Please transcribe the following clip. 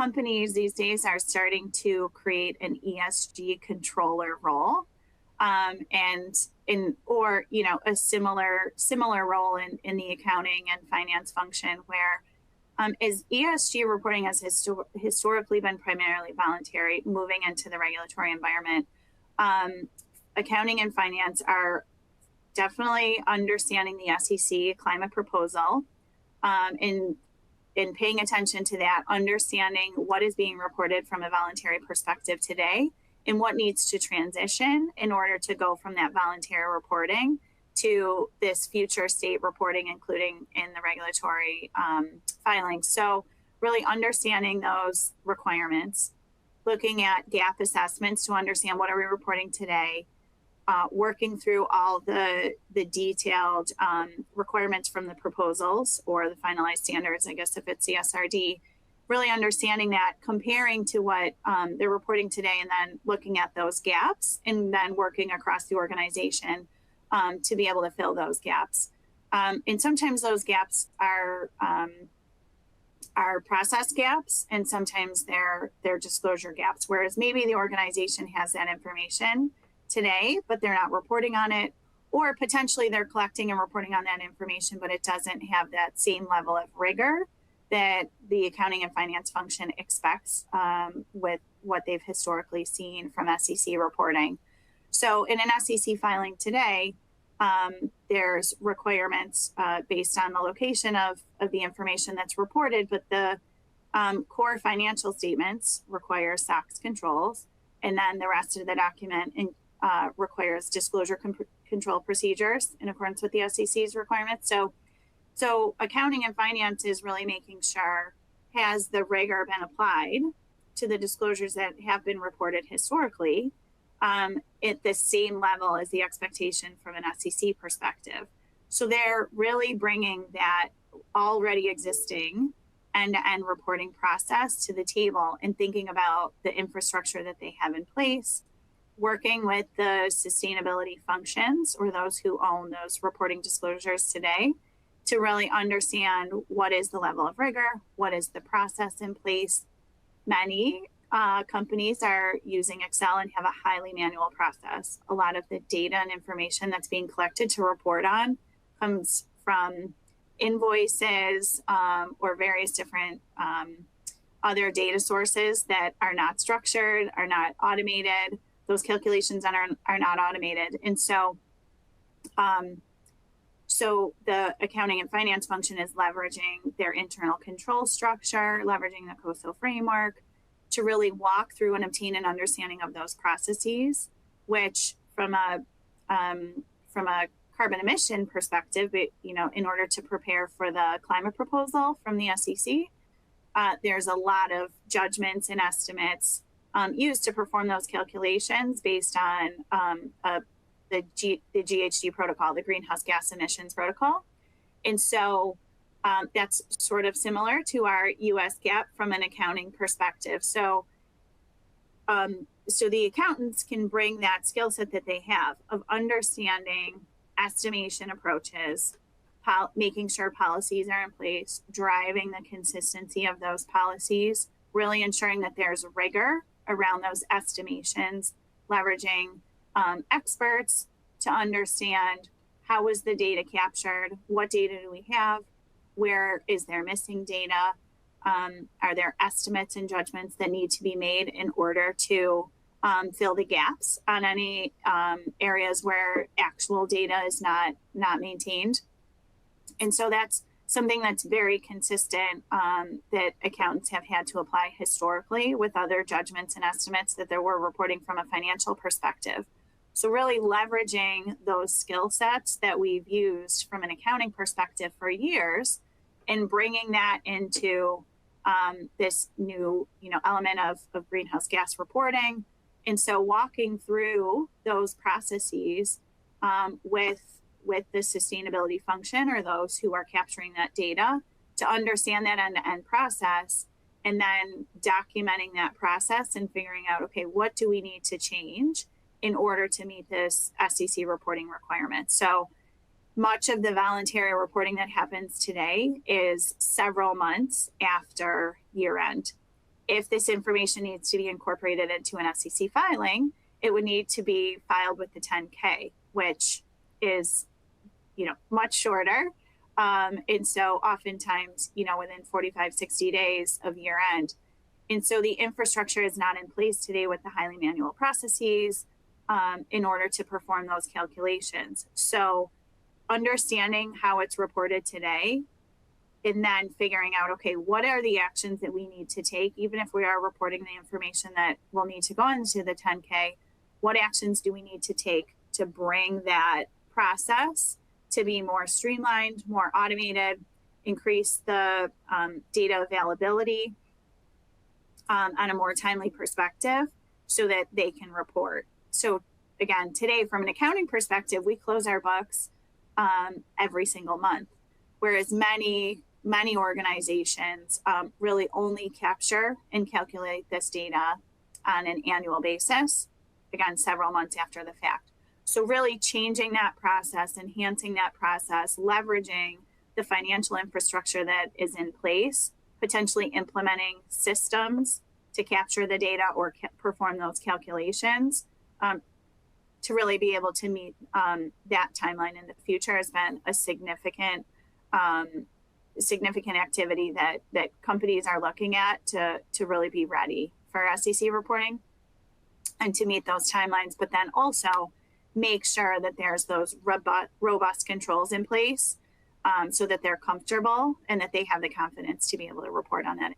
companies these days are starting to create an ESG controller role, a similar role in the accounting and finance function, where as ESG reporting has historically been primarily voluntary, moving into the regulatory environment. Accounting and finance are definitely understanding the SEC climate proposal, in paying attention to that, understanding what is being reported from a voluntary perspective today and what needs to transition in order to go from that voluntary reporting to this future state reporting, including in the regulatory filings. So really understanding those requirements, looking at gap assessments to understand what are we reporting today, working through all the detailed requirements from the proposals or the finalized standards, I guess if it's CSRD, really understanding that, comparing to what they're reporting today, and then looking at those gaps and then working across the organization to be able to fill those gaps. And sometimes those gaps are process gaps, and sometimes they're disclosure gaps, whereas maybe the organization has that information today, but they're not reporting on it, or potentially they're collecting and reporting on that information, but it doesn't have that same level of rigor that the accounting and finance function expects with what they've historically seen from SEC reporting. So in an SEC filing today, there's requirements based on the location of the information that's reported, but the core financial statements require SOX controls, and then the rest of the document requires disclosure control procedures in accordance with the SEC's requirements. So accounting and finance is really making sure, has the rigor been applied to the disclosures that have been reported historically at the same level as the expectation from an SEC perspective. So they're really bringing that already existing end-to-end reporting process to the table and thinking about the infrastructure that they have in place, working with the sustainability functions or those who own those reporting disclosures today to really understand what is the level of rigor, what is the process in place. Many companies are using Excel and have a highly manual process. A lot of the data and information that's being collected to report on comes from invoices or various different other data sources that are not structured, are not automated. Those calculations are not automated. And so the accounting and finance function is leveraging their internal control structure, leveraging the COSO framework to really walk through and obtain an understanding of those processes, which from a carbon emission perspective, in order to prepare for the climate proposal from the SEC, there's a lot of judgments and estimates used to perform those calculations based on the GHG protocol, the greenhouse gas emissions protocol. And so that's sort of similar to our US GAAP from an accounting perspective. So the accountants can bring that skill set that they have of understanding estimation approaches, making sure policies are in place, driving the consistency of those policies, really ensuring that there's rigor around those estimations, leveraging experts to understand how is the data captured, what data do we have, where is there missing data, are there estimates and judgments that need to be made in order to fill the gaps on any areas where actual data is not maintained. And so that's something that's very consistent that accountants have had to apply historically with other judgments and estimates that they were reporting from a financial perspective. So really leveraging those skill sets that we've used from an accounting perspective for years and bringing that into this new element of greenhouse gas reporting. And so walking through those processes with the sustainability function or those who are capturing that data to understand that end-to-end process, and then documenting that process and figuring out, okay, what do we need to change in order to meet this SEC reporting requirement? So much of the voluntary reporting that happens today is several months after year end. if this information needs to be incorporated into an SEC filing, it would need to be filed with the 10K, which is, much shorter. And so oftentimes, within 45, 60 days of year end. And so the infrastructure is not in place today with the highly manual processes in order to perform those calculations. So understanding how it's reported today, and then figuring out, okay, what are the actions that we need to take, even if we are reporting the information that will need to go into the 10K, what actions do we need to take to bring that process to be more streamlined, more automated, increase the data availability on a more timely perspective so that they can report. So again, today from an accounting perspective, we close our books every single month, whereas many organizations really only capture and calculate this data on an annual basis, again, several months after the fact. So really changing that process, enhancing that process, leveraging the financial infrastructure that is in place, potentially implementing systems to capture the data or perform those calculations to really be able to meet that timeline in the future has been a significant activity that companies are looking at to really be ready for SEC reporting and to meet those timelines, but then also make sure that there's those robust controls in place so that they're comfortable and that they have the confidence to be able to report on that